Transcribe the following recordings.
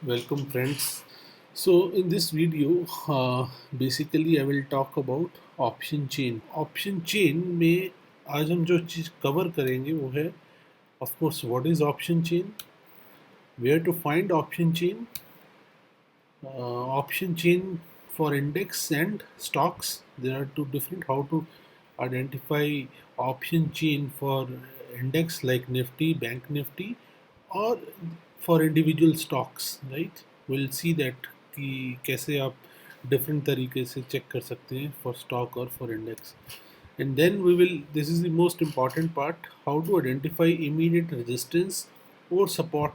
Welcome friends. So in this video, basically I will talk about option chain. Option chain में आज हम जो चीज़ cover करेंगे वो है, of course, what is option chain, where to find option chain, option chain for index and stocks. There are two different, how to identify option chain for index like Nifty, Bank Nifty, or for individual stocks, right? We'll see that कि कैसे आप different तरीके से check कर सकते हैं for stock और for index. And then we will, this is the most important part, how to identify immediate resistance or support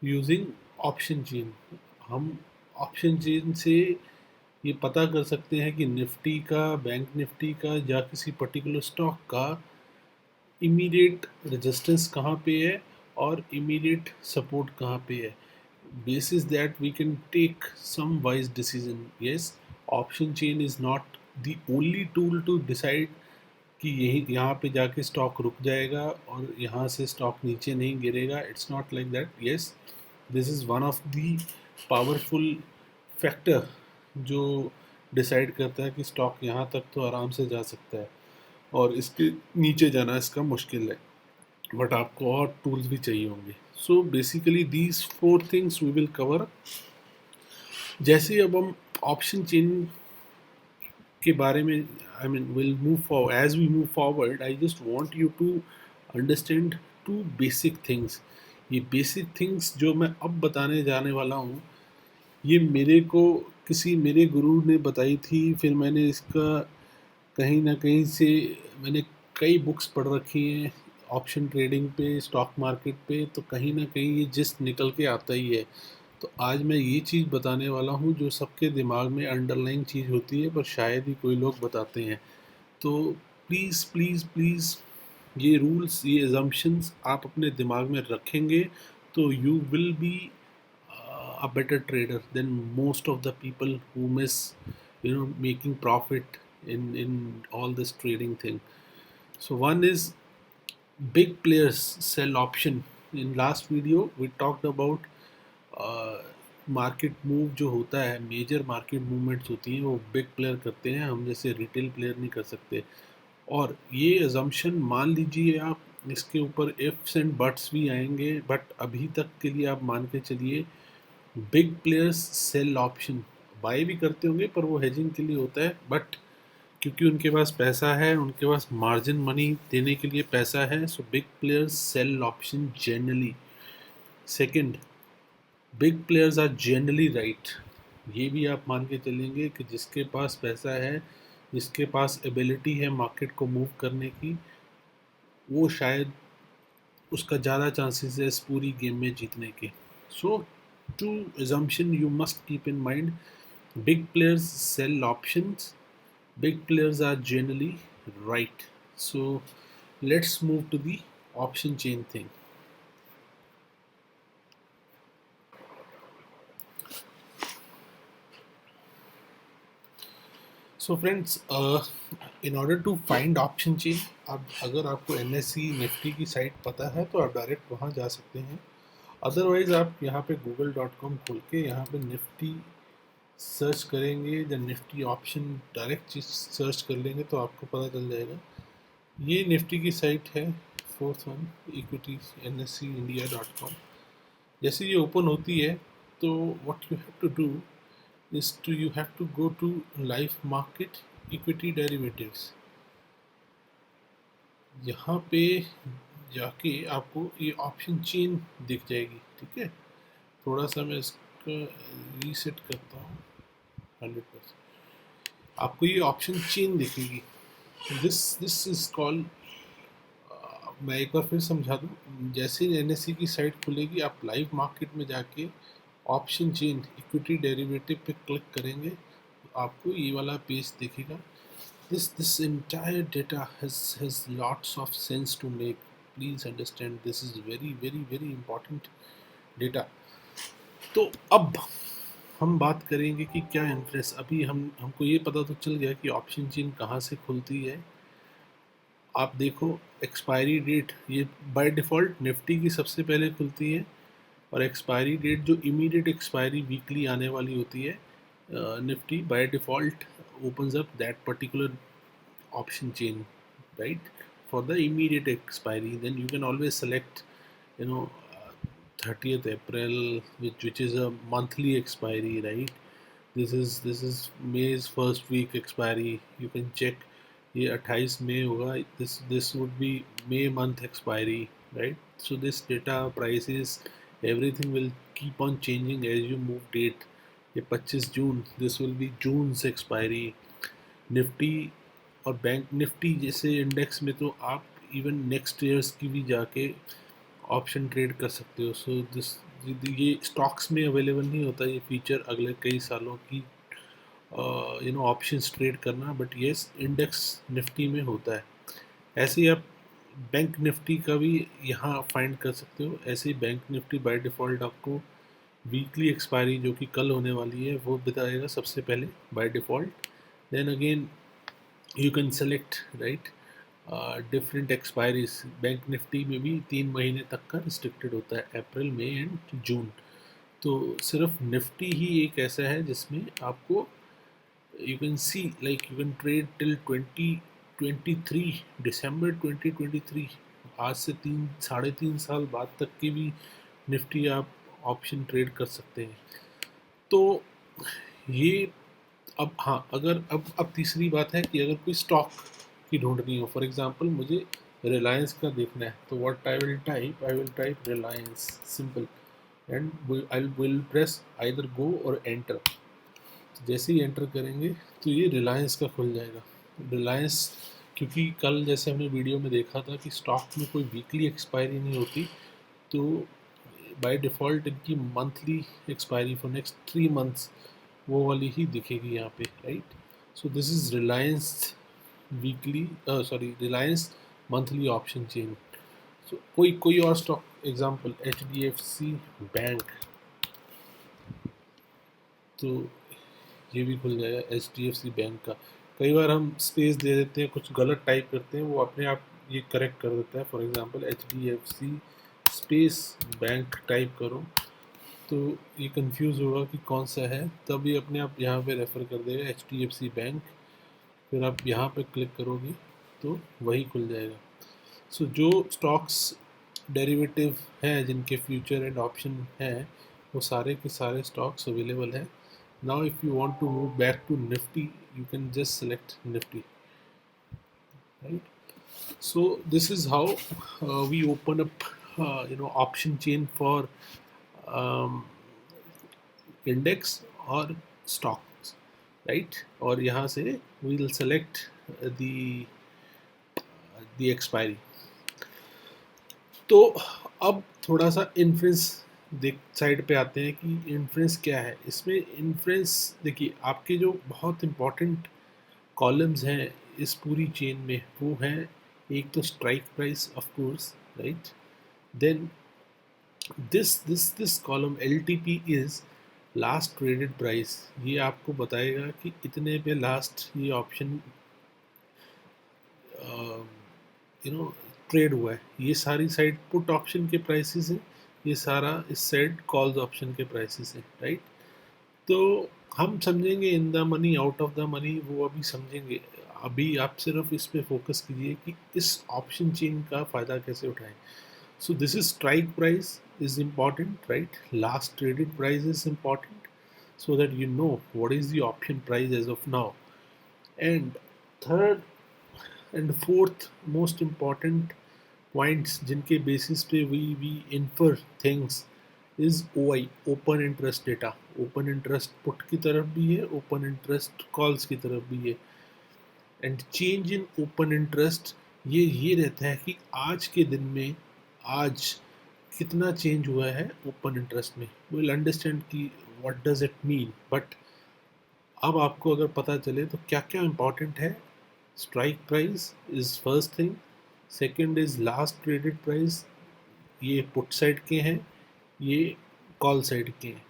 using option chain. हम ऑप्शन चेन से ये पता कर सकते हैं कि निफ्टी का, बैंक निफ्टी का या किसी पर्टिकुलर स्टॉक का इमीडिएट रेजिस्टेंस कहाँ पे है और इमीडिएट सपोर्ट कहाँ पे है. Basis that we can take some wise decision. Yes, option chain is not the only tool to decide कि यही यहाँ पे जाके स्टॉक रुक जाएगा और यहाँ से स्टॉक नीचे नहीं गिरेगा. It's not like that. Yes, this is one of the powerful factor जो डिसाइड करता है कि स्टॉक यहाँ तक तो आराम से जा सकता है और इसके नीचे जाना इसका मुश्किल है, बट आपको और टूल्स भी चाहिए होंगे. So basically these 4 things we will cover. जैसे अब हम ऑप्शन चेन के बारे में, I mean will move forward, as we move forward I just want you to understand 2 basic things. ये बेसिक थिंग्स जो मैं अब बताने जाने वाला हूँ, ये मेरे को किसी मेरे गुरु ने बताई थी. फिर मैंने इसका कहीं ना कहीं से मैंने कई बुक्स पढ़ रखी हैं ऑप्शन ट्रेडिंग पे, स्टॉक मार्केट पे, तो कहीं ना कहीं ये जिस्ट निकल के आता ही है. तो आज मैं ये चीज़ बताने वाला हूँ जो सबके दिमाग में अंडरलाइन चीज़ होती है पर शायद ही कोई लोग बताते हैं. तो प्लीज़ प्लीज़ प्लीज़ ये रूल्स, ये एजम्पशंस आप अपने दिमाग में रखेंगे तो you will be a better trader than most of the people who miss, making profit in all this trading thing. So one is big players sell option. In last video we talked about market move जो होता है, major market movements होती हैं वो big player करते हैं, हम जैसे रिटेल प्लेयर नहीं कर सकते. और ये एजम्पशन मान लीजिए आप, इसके ऊपर इफ्स एंड बट्स भी आएंगे, बट अभी तक के लिए आप मान के चलिए big players sell option. Buy भी करते होंगे पर वो हेजिंग के लिए होता है, बट क्योंकि उनके पास पैसा है, उनके पास मार्जिन मनी देने के लिए पैसा है, so big players sell option generally. Second, big players are generally right. ये भी आप मान के चलेंगे कि जिसके पास पैसा है, जिसके पास एबिलिटी है मार्केट को मूव करने की, वो शायद उसका ज़्यादा चांसेस है इस पूरी गेम में जीतने के. सो to assumption you must keep in mind: big players sell options, big players are generally right. So let's move to the option chain thing. So friends, in order to find option chain, अब अगर आपको NSE Nifty की site पता है तो आप direct वहाँ जा सकते हैं. अदरवाइज़ आप यहाँ पे google.com खोल के यहाँ पे निफ्टी सर्च करेंगे या निफ्टी ऑप्शन डायरेक्ट चीज सर्च कर लेंगे तो आपको पता चल जाएगा. ये निफ्टी की साइट है, फोर्थ वन, इक्विटीज NSEindia.com. जैसे ये ओपन होती है तो what you have to do is to, you have to go to live market equity derivatives. यहाँ पे जाके आपको ये ऑप्शन चेन दिख जाएगी. ठीक है, थोड़ा सा मैं इसका रीसेट करता हूँ. 100% आपको ये ऑप्शन चेन दिखेगी. दिस इज कॉल्ड, मैं एक बार फिर समझा दूँ. जैसे NSE की साइट खुलेगी, आप लाइव मार्केट में जाके ऑप्शन चेन इक्विटी डेरिवेटिव पे क्लिक करेंगे तो आपको ये वाला पेज दिखेगा. This entire data has lots of sense to make. Please understand, this is very very very important data. तो अब हम बात करेंगे कि क्या इंटरेस्ट. अभी हमको ये पता तो चल गया कि ऑप्शन चेन कहाँ से खुलती है. आप देखो एक्सपायरी डेट, ये बाय डिफ़ॉल्ट निफ्टी की सबसे पहले खुलती है और एक्सपायरी डेट जो इमीडिएट एक्सपायरी वीकली आने वाली होती है, Nifty by default opens up that particular option chain, right, for the immediate expiry. Then you can always select, you know, 30th April, which is a monthly expiry, right? This is May's first week expiry. You can check ये 28 मई होगा. This would be May month expiry, right? So this data, prices, everything will keep on changing as you move date. ये 25 जून, this will be June's expiry. Nifty और bank Nifty जैसे index में तो आप even next years की भी जाके option trade कर सकते हो. सो दिस ये स्टॉक्स में अवेलेबल नहीं होता ये फीचर अगले कई सालों की ऑप्शंस ट्रेड करना, बट येस इंडेक्स निफ्टी में होता है. ऐसे ही आप बैंक निफ्टी का भी यहाँ फाइंड कर सकते हो. ऐसे ही बैंक निफ्टी बाय डिफ़ॉल्ट आपको वीकली एक्सपायरी जो कि कल होने वाली है वो बताएगा सबसे पहले by default. Then again you can select, right, different expiries. Bank Nifty में भी 3 महीने तक का रिस्ट्रिक्टेड होता है, अप्रैल मई एंड जून. तो सिर्फ निफ्टी ही एक ऐसा है जिसमें आपको you can see like you can trade till 2023 दिसंबर 2023. आज से 3 साढ़े 3 साल बाद तक की भी निफ्टी आप ऑप्शन ट्रेड कर सकते हैं. तो ये अब हाँ, अगर अब तीसरी बात है कि अगर कोई स्टॉक की ढूंढनी हो, फॉर एग्जांपल मुझे रिलायंस का देखना है, तो what I will type Reliance simple and I will press either go और एंटर. जैसे ही एंटर करेंगे तो ये रिलायंस का खुल जाएगा. रिलायंस, क्योंकि कल जैसे हमने वीडियो में देखा था कि स्टॉक में कोई वीकली एक्सपायरी नहीं होती, तो बाय डिफ़ॉल्ट इनकी monthly expiry for next 3 months वो वाली ही दिखेगी यहाँ पे, right. So this is Reliance weekly Reliance monthly option chain. So कोई और स्टॉक एग्जांपल HDFC बैंक, तो ये भी खुल जाएगा HDFC बैंक का. कई बार हम स्पेस दे देते हैं, कुछ गलत टाइप करते हैं, वो अपने आप ये करेक्ट कर देता है. For example HDFC space bank type करो तो ये कंफ्यूज होगा कि कौन सा है, तब ये अपने आप यहाँ पे रेफ़र कर देगा HDFC बैंक. फिर आप यहाँ पे क्लिक करोगे तो वही खुल जाएगा. सो जो स्टॉक्स डेरिवेटिव हैं जिनके फ्यूचर एंड ऑप्शन हैं वो सारे के सारे स्टॉक्स अवेलेबल हैं. Now if you want to move back to Nifty you can just select Nifty, right. So this is how we open up option chain for um, index or stocks, right. और यहाँ से we will select the expiry. तो अब थोड़ा सा inference देख side पे आते हैं कि इन्फ्रेंस क्या है. इसमें इन्फ्रेंस देखिए, आपके जो बहुत इम्पोर्टेंट कॉलम्स हैं इस पूरी चेन में वो हैं, एक तो strike price of course, right. Then this column LTP is last traded price. ये आपको बताएगा कि इतने पे लास्ट ये ऑप्शन ट्रेड हुआ है. ये सारी साइड पुट ऑप्शन के प्राइसेस हैं, ये सारा इस साइड कॉल्स ऑप्शन के प्राइसेस हैं, राइट. तो हम समझेंगे in the money out of the money, वो अभी समझेंगे. अभी आप सिर्फ इस पे फोकस कीजिए कि इस ऑप्शन चेन का फ़ायदा कैसे उठाएं. सो this is strike price is important, right. Last traded price is important so that you know what is the option price as of now. And third and fourth most important points जिनके basis पे we infer things is OI, open interest data. open interest put की तरफ भी है, open interest calls की तरफ भी है. And change in open interest ये रहता है कि आज के दिन में आज कितना चेंज हुआ है ओपन इंटरेस्ट में. विल अंडरस्टैंड कि what does it mean. But अब आपको अगर पता चले तो क्या क्या इम्पॉर्टेंट है. Strike price is first thing, second is last traded price, ये पुट साइड के हैं, ये कॉल साइड के हैं,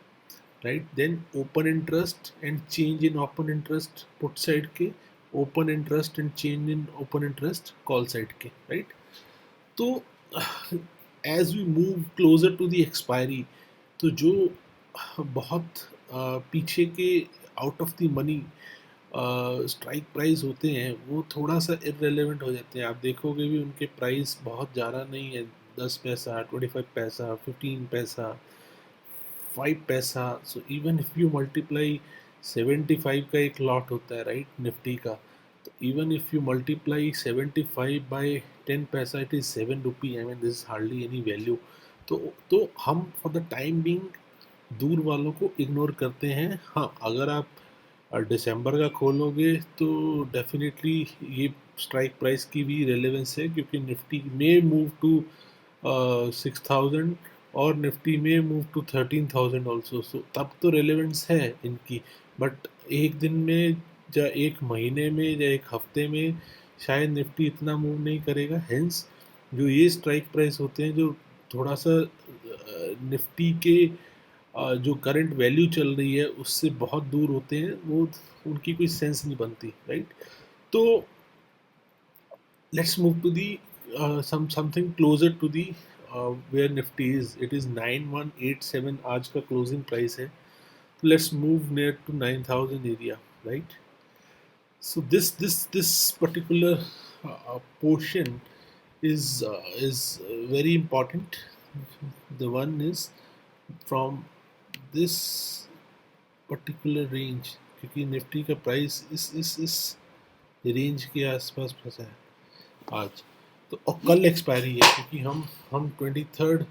right. Then open interest and change in open interest put side के, open interest and change in open interest call side के, right. तो as we move closer to the expiry तो जो बहुत पीछे के out of the money strike price होते हैं वो थोड़ा सा इररेलेवेंट हो जाते हैं। आप देखोगे भी उनके प्राइस बहुत ज़्यादा नहीं है, 10 पैसा, 25 पैसा, 15 पैसा, 5 पैसा। So even if you multiply 75 का एक लॉट होता है राइट निफ्टी का, तो even if you multiply 75 by 10 पैसा it is 7 rupee. I mean this is hardly any value. तो हम फॉर द टाइम बीइंग दूर वालों को इग्नोर करते हैं। हाँ, अगर आप दिसंबर का खोलोगे तो डेफिनेटली ये स्ट्राइक प्राइस की भी रेलेवेंस है, क्योंकि निफ्टी में मूव टू 6,000 और निफ्टी में मूव टू 13,000 ऑल्सो। सो तब तो रेलेवेंस है इनकी। बट एक दिन में या एक महीने में या एक हफ्ते में शायद निफ्टी इतना मूव नहीं करेगा। हेंस जो ये स्ट्राइक प्राइस होते हैं जो थोड़ा सा निफ्टी के जो करंट वैल्यू चल रही है उससे बहुत दूर होते हैं, वो उनकी कोई सेंस नहीं बनती राइट। तो let's move to the something closer to the where Nifty is. It is 9187 आज का closing price है। So let's move near to 9,000 area, right? So this particular portion is very important. The one is from this particular range, क्योंकि Nifty का price इस range के आसपास फंसा है आज। तो और कल एक्सपायरी है, क्योंकि हम 23rd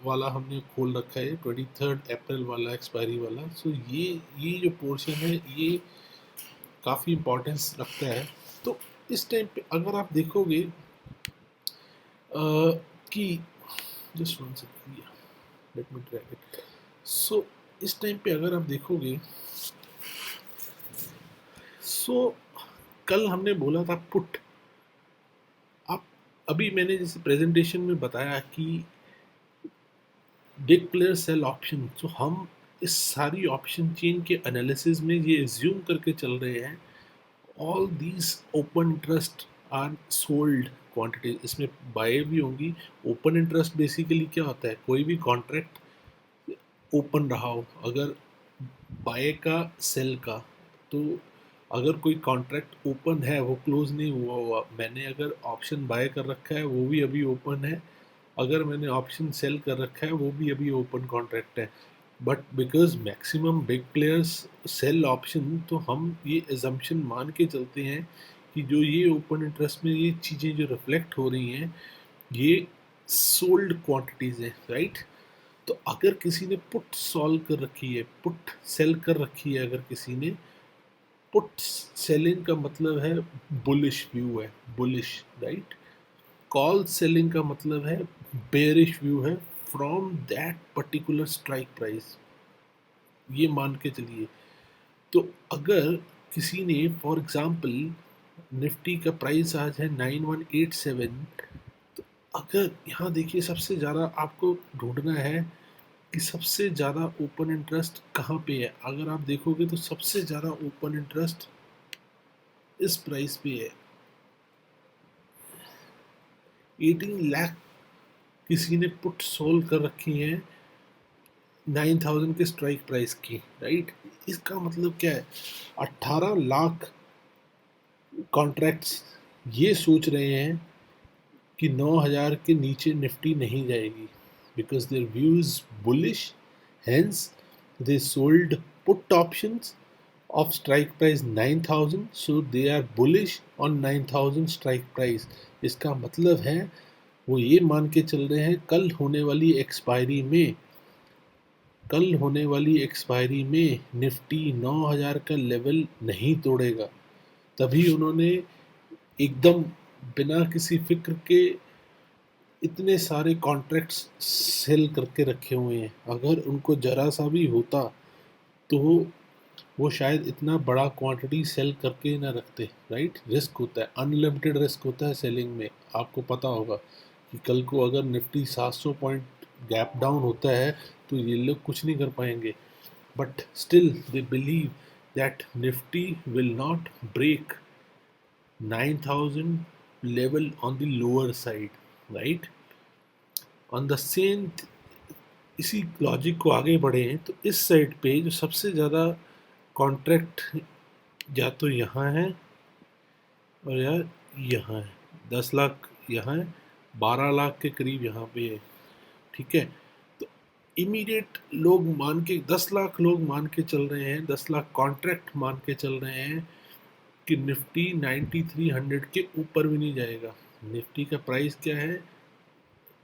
वाला हमने खोल रखा है, 23rd अप्रैल वाला एक्सपायरी वाला। सो ये जो पोर्शन है ये काफ़ी इम्पोर्टेंस रखता है। तो इस टाइम पे अगर आप देखोगे कि just one second, let me drag it. So इस टाइम पे अगर आप देखोगे, सो कल हमने बोला था पुट। आप अभी मैंने जैसे प्रेजेंटेशन में बताया कि बिग प्लेयर सेल ऑप्शन, तो हम इस सारी ऑप्शन चेन के एनालिसिस में ये एज्यूम करके चल रहे हैं all these open interest are sold quantity. इसमें बाय भी होंगी। ओपन इंटरेस्ट बेसिकली क्या होता है, कोई भी कॉन्ट्रैक्ट ओपन रहा हो, अगर बाय का सेल का, तो अगर कोई कॉन्ट्रैक्ट ओपन है वो क्लोज नहीं हुआ हुआ, मैंने अगर ऑप्शन बाय कर रखा है वो भी अभी ओपन है, अगर मैंने ऑप्शन सेल कर रखा है वो भी अभी ओपन कॉन्ट्रैक्ट है। But because maximum big players sell option, तो हम ये एजम्पशन मान के चलते हैं कि जो ये ओपन इंटरेस्ट में ये चीज़ें जो रिफ्लेक्ट हो रही हैं ये सोल्ड क्वांटिटीज़ हैं राइट। तो अगर किसी ने पुट सॉल्व कर रखी है, पुट सेल कर रखी है, अगर किसी ने पुट सेलिंग का मतलब है बुलिश व्यू है, बुलिश राइट। कॉल सेलिंग का मतलब है बेरिश व्यू है from that particular strike price, ये मान के चलिए। तो अगर किसी ने फॉर एग्जांपल निफ्टी का प्राइस आज है 9187, तो अगर यहाँ देखिए सबसे ज़्यादा आपको ढूंढना है कि सबसे ज़्यादा ओपन इंटरेस्ट कहाँ पे है। अगर आप देखोगे तो सबसे ज़्यादा ओपन इंटरेस्ट इस प्राइस पे है, 18 लाख किसी ने पुट सोल्व कर रखी हैं 9,000 के स्ट्राइक प्राइस की राइट। इसका मतलब क्या है, 18 लाख कॉन्ट्रैक्ट्स ये सोच रहे हैं कि 9,000 के नीचे निफ्टी नहीं जाएगी, because there view is bullish, hence they sold put options of strike price 9,000, so they are bullish on 9,000 strike price। इसका मतलब है वो ये मान के चल रहे हैं कल होने वाली एक्सपायरी में, कल होने वाली एक्सपायरी में निफ्टी 9,000 का लेवल नहीं तोड़ेगा। तभी उन्होंने एकदम बिना किसी फिक्र के इतने सारे कॉन्ट्रैक्ट्स सेल करके रखे हुए हैं। अगर उनको जरा सा भी होता तो वो शायद इतना बड़ा क्वांटिटी सेल करके ना रखते राइट। रिस्क होता है, अनलिमिटेड रिस्क होता है सेलिंग में। आपको पता होगा कि कल को अगर निफ्टी 700 पॉइंट गैप डाउन होता है तो ये लोग कुछ नहीं कर पाएंगे। But still they believe that Nifty will not break 9,000 level on the lower side right। On the same इसी लॉजिक को आगे बढ़े तो इस साइड पे जो सबसे ज़्यादा कॉन्ट्रैक्ट या तो यहाँ है और यार यहाँ है, 10 लाख यहाँ है, 12 लाख के करीब यहाँ पे है। ठीक है, तो इमीडिएट लोग मान के 10 लाख लोग मान के चल रहे हैं, 10 लाख कॉन्ट्रैक्ट मान के चल रहे हैं कि निफ्टी 9300 के ऊपर भी नहीं जाएगा। निफ्टी का प्राइस क्या है,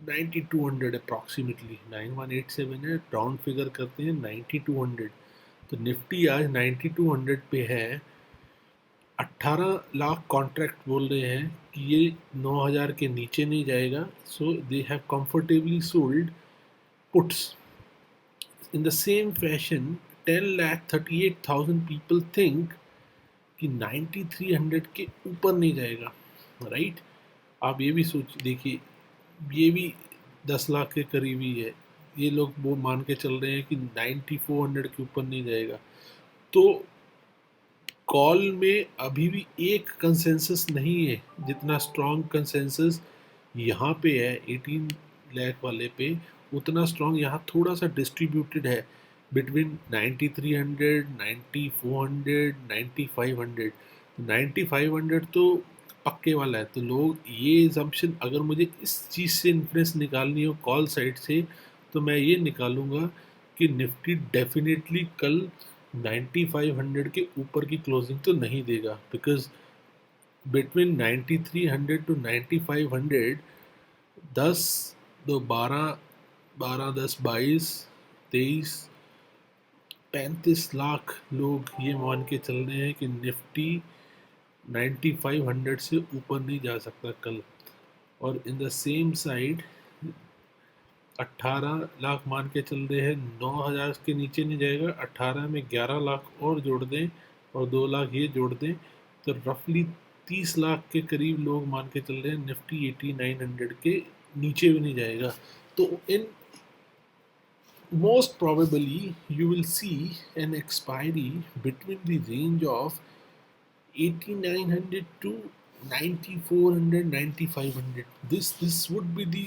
9200 अप्रॉक्सीमेटली, 9187 है, राउंड फिगर करते हैं 9200। तो निफ्टी आज 9200 पे है। 18 लाख कॉन्ट्रैक्ट बोल रहे हैं कि ये 9000 के नीचे नहीं जाएगा, so they have comfortably sold puts. In the same fashion 10,38,000 people think कि 9300 के ऊपर नहीं जाएगा, राइट। आप ये भी सोच देखिए, ये भी 10 लाख के करीब ही है। ये लोग वो मान के चल रहे हैं कि 9400 के ऊपर नहीं जाएगा। तो कॉल में अभी भी एक कंसेंसस नहीं है जितना स्ट्रॉन्ग कंसेंसस यहाँ पे है 18 लाख वाले पे, उतना स्ट्रॉन्ग यहाँ थोड़ा सा डिस्ट्रीब्यूटेड है बिटवीन 9300, 9400, 9500। 9500 तो पक्के वाला है। तो लोग ये एजम्पशन, अगर मुझे इस चीज़ से इन्फ्लुएंस निकालनी हो कॉल साइड से, तो मैं ये निकालूंगा कि निफ्टी डेफिनेटली कल 9500 के ऊपर की क्लोजिंग तो नहीं देगा, बिकॉज बिटवीन 9300 टू 9500 10 दो 12, 12 10 22 23 35 लाख लोग ये मान के चल रहे हैं कि निफ्टी 9500 से ऊपर नहीं जा सकता कल। और इन द सेम साइड 18 लाख मान के चल रहे हैं, 9000 के नीचे नहीं जाएगा। 18 में 11 लाख और जोड़ दें और 2 लाख ये जोड़ दें, तो रफली 30 लाख के करीब लोग मान के चल रहे हैं निफ्टी 8900 के नीचे भी नहीं जाएगा। तो इन most probably you will see an expiry between the range of 8900 to 9400, 9500. This would be the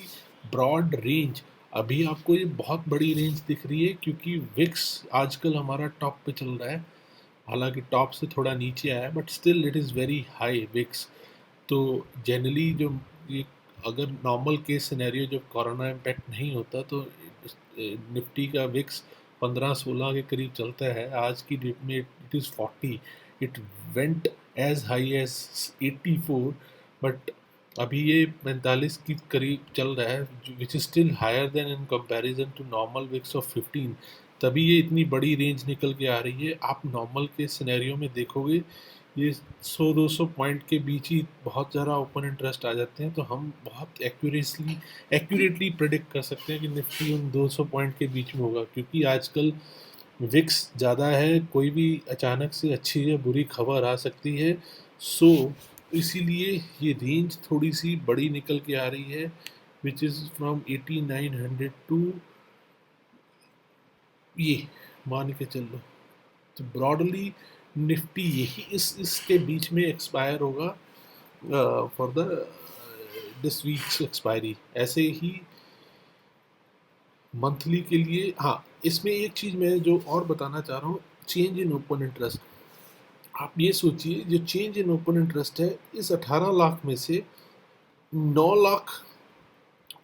broad range. अभी आपको ये बहुत बड़ी रेंज दिख रही है क्योंकि विक्स आजकल हमारा टॉप पे चल रहा है, हालांकि टॉप से थोड़ा नीचे आया है, but still it is very high VIX. तो जनरली जो ये, अगर नॉर्मल केस सिनेरियो जब कोरोना इम्पैक्ट नहीं होता तो निफ्टी का विक्स 15-16 के करीब चलता है। आज की डेट में it is 40। It went as high as 84, but अभी ये 45 की करीब चल रहा है, which is still higher than in comparison to normal VIX of 15। तभी ये इतनी बड़ी रेंज निकल के आ रही है। आप नॉर्मल के सिनेरियो में देखोगे ये 100-200 पॉइंट के बीच ही बहुत ज़्यादा ओपन इंटरेस्ट आ जाते हैं, तो हम बहुत एक्यूरेटली प्रेडिक्ट कर सकते हैं कि निफ्टी उन 200 पॉइंट के बीच में होगा, क्योंकि आजकल विक्स ज़्यादा है, कोई भी अचानक से अच्छी या बुरी खबर आ सकती है। सो इसीलिए ये रेंज थोड़ी सी बड़ी निकल के आ रही है, विच इज़ फ्रॉम 8900 टू ये मान के चल लो। तो ब्रॉडली निफ्टी यही इसके बीच में एक्सपायर होगा for the this weeks expiry. ऐसे ही मंथली के लिए, हाँ इसमें एक चीज़ मैं जो और बताना चाह रहा हूँ, चेंज इन ओपन इंटरेस्ट। आप ये सोचिए जो चेंज इन ओपन इंटरेस्ट है, इस 18 लाख में से 9 लाख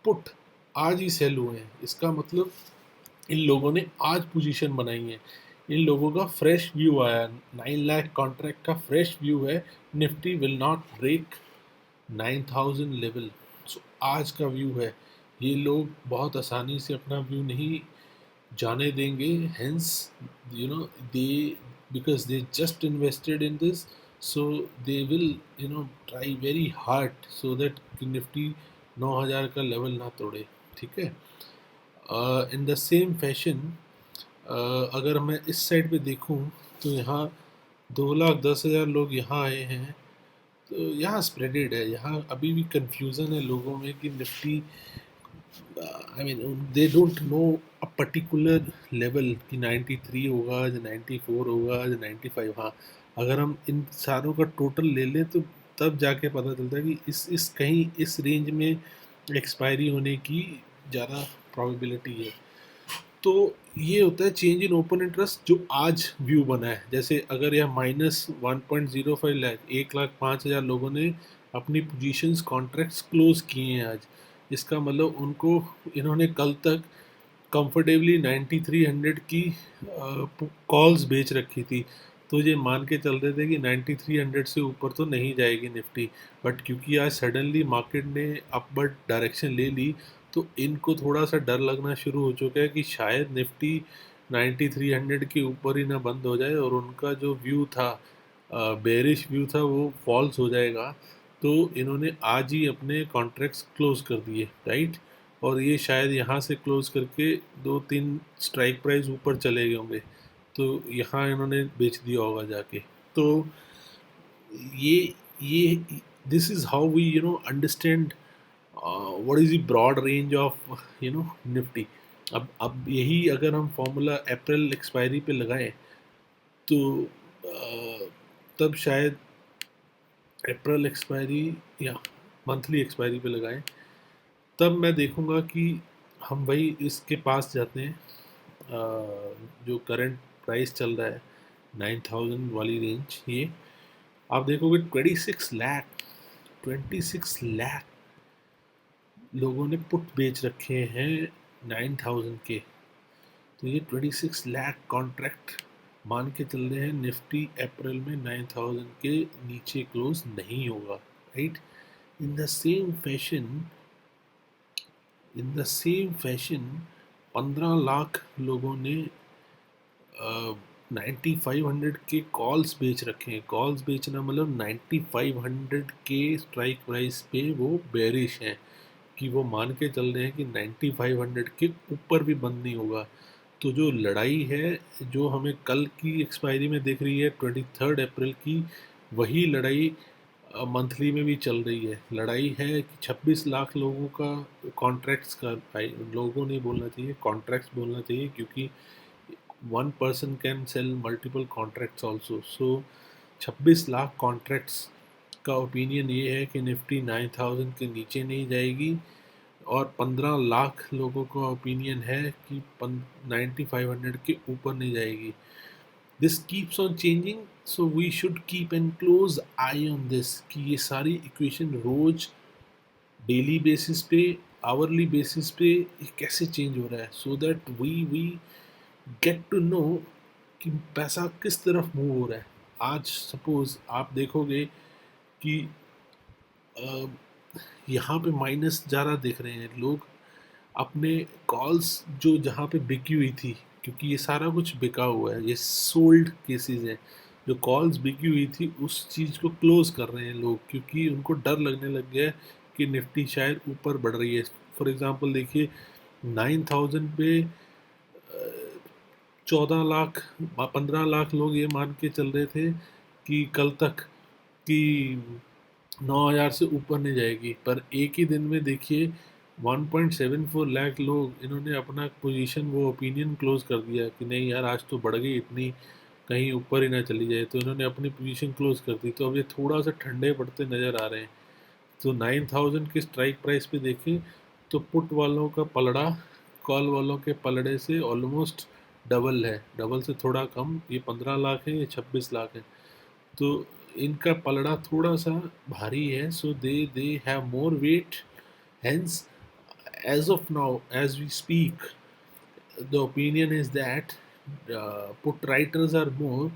पुट आज ही सेल हुए हैं। इसका मतलब इन लोगों ने आज पोजीशन बनाई है, इन लोगों का फ्रेश व्यू आया, 9 लाख कॉन्ट्रैक्ट का फ्रेश व्यू है, Nifty will not break 9000 level. So आज का व्यू है, ये लोग बहुत आसानी से अपना व्यू नहीं जाने देंगे। Hence you know they, because they just invested in this, so they will try very hard so that Nifty 9000 का लेवल ना तोड़े। ठीक है, इन द सेम फैशन अगर मैं इस साइड पे देखूं तो यहाँ 2,10,000 लोग यहाँ आए हैं, तो यहाँ स्प्रेडेड है, यहाँ अभी भी कंफ्यूजन है लोगों में कि Nifty, I mean they don't know a particular level कि 93 होगा या 94 होगा या 95। हाँ, अगर हम इन सारों का टोटल ले लें तो तब जाके पता चलता है कि इस कहीं इस रेंज में एक्सपायरी होने की ज़्यादा प्रोबेबिलिटी है। तो ये होता है चेंज इन ओपन इंटरेस्ट जो आज व्यू बना है। जैसे अगर यह -1.05 लाख 1,05,000 लोगों ने अपनी पोजीशंस कॉन्ट्रैक्ट्स क्लोज किए हैं आज। इसका मतलब उनको इन्होंने कल तक कंफर्टेबली 9300 की कॉल्स बेच रखी थी। तो ये मान के चल रहे थे कि 9300 से ऊपर तो नहीं जाएगी निफ्टी। बट क्योंकि आज सडनली मार्केट ने अपवर्ड डायरेक्शन ले ली, तो इनको थोड़ा सा डर लगना शुरू हो चुका है कि शायद निफ्टी 9300 के ऊपर ही ना बंद हो जाए और उनका जो व्यू था, बेरिश व्यू था, वो फॉल्स हो जाएगा। तो इन्होंने आज ही अपने कॉन्ट्रैक्ट्स क्लोज कर दिए, राइट। और ये शायद यहाँ से क्लोज करके 2-3 स्ट्राइक प्राइस ऊपर चले गए होंगे, तो यहाँ इन्होंने बेच दिया होगा जाके। तो ये this is how we understand what is the broad range of Nifty. अब यही अगर हम फॉर्मूला अप्रैल एक्सपायरी पे लगाएं, तो तब शायद अप्रैल एक्सपायरी या मंथली एक्सपायरी पे लगाएं, तब मैं देखूंगा कि हम वही इसके पास जाते हैं, जो करंट प्राइस चल रहा है 9000 वाली रेंज। ये आप देखोगे 26 लाख लोगों ने पुट बेच रखे हैं 9000 के। तो ये 26 लाख कॉन्ट्रैक्ट मान के चल रहे हैं निफ्टी अप्रैल में 9000 के नीचे क्लोज नहीं होगा, right. In the same fashion in the same fashion 15 lakh लोगों ने 9500 के कॉल्स बेच रखे हैं। कॉल्स बेचना मतलब 9500 के स्ट्राइक प्राइस पे वो बेरिश हैं, कि वो मान के चल रहे हैं कि 9500 के ऊपर भी बंद नहीं होगा। तो जो लड़ाई है, जो हमें कल की एक्सपायरी में दिख रही है 23 अप्रैल की, वही लड़ाई मंथली में भी चल रही है। लड़ाई है कि 26 लाख लोगों का कॉन्ट्रैक्ट्स का, लोगों नहीं बोलना चाहिए, कॉन्ट्रैक्ट्स बोलना चाहिए, क्योंकि one person can sell multiple contracts also. So 26 lakh contracts का ओपिनियन ये है कि निफ्टी 9000 के नीचे नहीं जाएगी, और 15 लाख लोगों का ओपिनियन है कि 9500 के ऊपर नहीं जाएगी। This keeps on changing, so we should keep an close eye on this, कि ये सारी इक्वेशन रोज डेली बेसिस पे, आवरली बेसिस पे कैसे चेंज हो रहा है, so that we get to know कि पैसा किस तरफ मूव हो रहा है। आज सपोज आप देखोगे कि यहाँ पे माइनस ज़्यादा दिख रहे हैं। लोग अपने कॉल्स जो जहाँ पे बिकी हुई थी, क्योंकि ये सारा कुछ बिका हुआ है, ये सोल्ड केसेस हैं, जो कॉल्स बिकी हुई थी उस चीज़ को क्लोज कर रहे हैं लोग, क्योंकि उनको डर लगने लग गया है कि निफ्टी शायद ऊपर बढ़ रही है। फॉर एग्जांपल देखिए, 9000 पे 14 लाख 15 लाख लोग ये मान के चल रहे थे कि कल तक कि 9000 से ऊपर नहीं जाएगी, पर एक ही दिन में देखिए 1.74 लाख लोग इन्होंने अपना पोजीशन, वो ओपिनियन क्लोज कर दिया कि नहीं यार आज तो बढ़ गई इतनी, कहीं ऊपर ही ना चली जाए, तो इन्होंने अपनी पोजीशन क्लोज कर दी। तो अब ये थोड़ा सा ठंडे पड़ते नज़र आ रहे हैं। तो 9000 के स्ट्राइक प्राइस पे देखें तो पुट वालों का पलड़ा कॉल वालों के पलड़े से ऑलमोस्ट डबल है, डबल से थोड़ा कम। ये 15 लाख है, ये 26 लाख है। तो इनका पलड़ा थोड़ा सा भारी है, so they have more weight. Hence as of now as we speak, the opinion is that put writers are more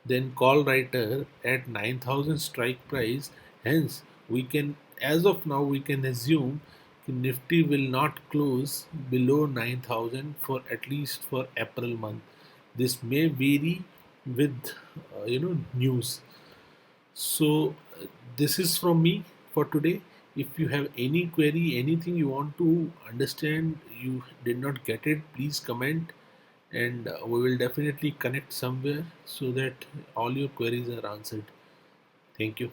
than call writer at 9000 strike price. Hence, we can, as of now, we can assume Nifty will not close below 9000 for at least for April month. This may vary with news. So this is from me for today. If you have any query, anything you want to understand, you did not get it, please comment, and we will definitely connect somewhere so that all your queries are answered. Thank you.